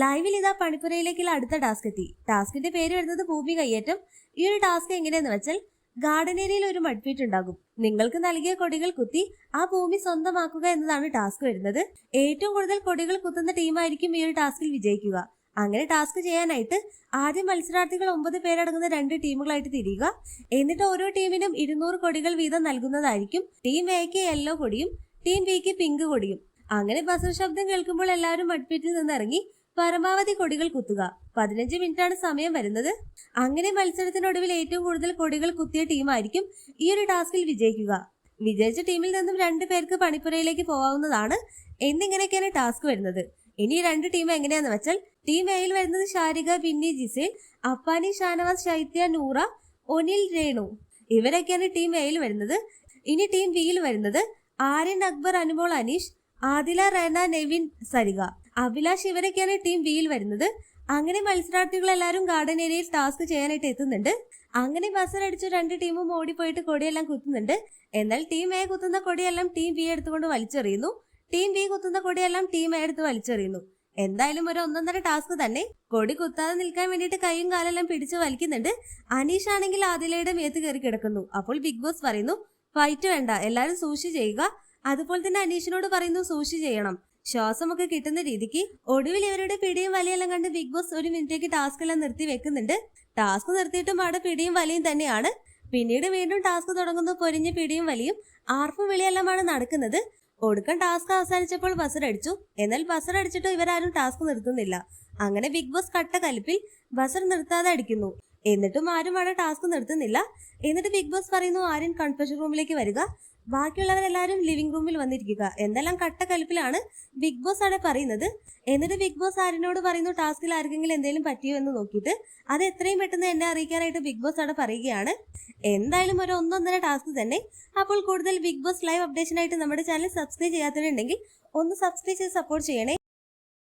ലൈവിൽ ഇതാ പണിപ്പുരയിലേക്കുള്ള അടുത്ത ടാസ്ക് എത്തി. ടാസ്കിന്റെ പേര് വരുന്നത് ഭൂമി കയ്യേറ്റം. ഈ ഒരു ടാസ്ക് എങ്ങനെയെന്ന് വെച്ചാൽ ഗാർഡൻ ഏരിയയിൽ ഒരു മഡ്ഫീറ്റ് ഉണ്ടാകും. നിങ്ങൾക്ക് നൽകിയ കൊടികൾ കുത്തി ആ ഭൂമി സ്വന്തമാക്കുക എന്നതാണ് ടാസ്ക് വരുന്നത്. ഏറ്റവും കൂടുതൽ കൊടികൾ കുത്തുന്ന ടീമായിരിക്കും ഈ ഒരു ടാസ്കിൽ വിജയിക്കുക. അങ്ങനെ ടാസ്ക് ചെയ്യാനായിട്ട് ആദ്യം മത്സരാർത്ഥികൾ 9 പേരടങ്ങുന്ന 2 ടീമുകളായിട്ട് തിരിയുക. എന്നിട്ട് ഓരോ ടീമിനും 200 കൊടികൾ വീതം നൽകുന്നതായിരിക്കും. ടീം എക്ക് യെല്ലോ കൊടിയും ടീം ബിക്ക് പിങ്ക് കൊടിയും. അങ്ങനെ ബസർ ശബ്ദം കേൾക്കുമ്പോൾ എല്ലാവരും മഡ്ഫീറ്റിൽ നിന്ന് ഇറങ്ങി പരമാവധി കൊടികൾ കുത്തുക. 15 മിനിറ്റാണ് സമയം വരുന്നത്. അങ്ങനെ മത്സരത്തിനൊടുവിൽ ഏറ്റവും കൂടുതൽ കൊടികൾ കുത്തിയ ടീമായിരിക്കും ഈ ഒരു ടാസ്കിൽ വിജയിക്കുക. വിജയിച്ച ടീമിൽ നിന്നും 2 പേർക്ക് പണിപ്പുരയിലേക്ക് പോകാവുന്നതാണ്. എന്നിങ്ങനെയൊക്കെയാണ് ടാസ്ക് വരുന്നത്. ഇനി 2 ടീം എങ്ങനെയാന്ന് വെച്ചാൽ ടീം എയിൽ വരുന്നത് ഷാരിക, ബിന്നി, ജിസേൽ, അപ്പാനി, ഷാനവാസ്, ശൈത്യ, നൂറ, ഒനിൽ, രേണു ഇവരൊക്കെയാണ് ടീം എയിൽ വരുന്നത്. ഇനി ടീം ബിയിൽ വരുന്നത് ആര്യൻ, അക്ബർ, അനുമോൾ, അനീഷ്, ആദില, റേന, നെവിൻ, സരിക, അഭിലാഷ് ഇവരൊക്കെയാണ് ടീം ബിയിൽ വരുന്നത്. അങ്ങനെ മത്സരാർത്ഥികൾ എല്ലാവരും ഗാർഡൻ ഏരിയയിൽ ടാസ്ക് ചെയ്യാനായിട്ട് എത്തുന്നുണ്ട്. അങ്ങനെ ബസർ അടിച്ചു 2 ടീമും ഓടിപ്പോയിട്ട് കൊടിയെല്ലാം കുത്തുന്നുണ്ട്. എന്നാൽ ടീം എ കുത്തുന്ന കൊടിയെല്ലാം ടീം ബി എടുത്തുകൊണ്ട് വലിച്ചെറിയുന്നു. ടീം ബി കുത്തുന്ന കൊടിയെല്ലാം ടീം എ എടുത്ത് വലിച്ചെറിയുന്നു. എന്തായാലും ഒരു 1.5 ടാസ്ക് തന്നെ. കൊടി കുത്താതെ നിൽക്കാൻ വേണ്ടിയിട്ട് കൈയും കാലെല്ലാം പിടിച്ച് വലിക്കുന്നുണ്ട്. അനീഷ് ആണെങ്കിൽ ആദിലയുടെ മേത്ത് കയറി കിടക്കുന്നു. അപ്പോൾ ബിഗ് ബോസ് പറയുന്നു, ഫൈറ്റ് വേണ്ട, എല്ലാവരും സൂക്ഷിച്ച് ചെയ്യുക. അതുപോലെ തന്നെ അനീഷിനോട് പറയുന്നു സൂക്ഷിച്ച് ചെയ്യണം, ശ്വാസമൊക്കെ കിട്ടുന്ന രീതിക്ക്. ഒടുവിൽ ഇവരുടെ പിടിയും വലിയെല്ലാം കണ്ട് ബിഗ് ബോസ് ഒരു മിനിറ്റേക്ക് ടാസ്ക് എല്ലാം നിർത്തി വെക്കുന്നുണ്ട്. ടാസ്ക് നിർത്തിയിട്ടും അവിടെ പിടിയും വലിയും തന്നെയാണ്. പിന്നീട് വീണ്ടും ടാസ്ക് തുടങ്ങുന്നു. പൊരിഞ്ഞ പിടിയും വലിയും ആർപ്പും വിളിയെല്ലാമാണ് നടക്കുന്നത്. ഒടുക്കം ടാസ്ക് അവസാനിച്ചപ്പോൾ ബസർ അടിച്ചു. എന്നാൽ ബസർ അടിച്ചിട്ട് ഇവരാരും ടാസ്ക് നിർത്തുന്നില്ല. അങ്ങനെ ബിഗ് ബോസ് കട്ട കലിപ്പിൽ ബസർ നിർത്താതെ അടിക്കുന്നു. എന്നിട്ടും ആരും അവിടെ ടാസ്ക് നിർത്തുന്നില്ല. എന്നിട്ട് ബിഗ് ബോസ് പറയുന്നു ആര്യൻ കൺഫെഷൻ റൂമിലേക്ക് വരിക, ബാക്കിയുള്ളവരെല്ലാരും ലിവിംഗ് റൂമിൽ വന്നിരിക്കുക. എന്തെല്ലാം കട്ട കലിപ്പിലാണ് ബിഗ് ബോസ് അവിടെ പറയുന്നത്. എന്നിട്ട് ബിഗ് ബോസ് ആര്യനോട് പറയുന്നു ടാസ്കിൽ ആർക്കെങ്കിലും എന്തെങ്കിലും പറ്റിയോ എന്ന് നോക്കിയിട്ട് അത് എത്രയും പെട്ടെന്ന് എന്നെ അറിയിക്കാനായിട്ട് ബിഗ് ബോസ് അവിടെ പറയുകയാണ്. എന്തായാലും ഒരു 1.5 ടാസ്ക് തന്നെ. അപ്പോൾ കൂടുതൽ ബിഗ് ബോസ് ലൈവ് അപ്ഡേഷനായിട്ട് നമ്മുടെ ചാനൽ സബ്സ്ക്രൈബ് ചെയ്യാത്തവരുണ്ടെങ്കിൽ ഒന്ന് സബ്സ്ക്രൈബ് ചെയ്ത് സപ്പോർട്ട് ചെയ്യണേ.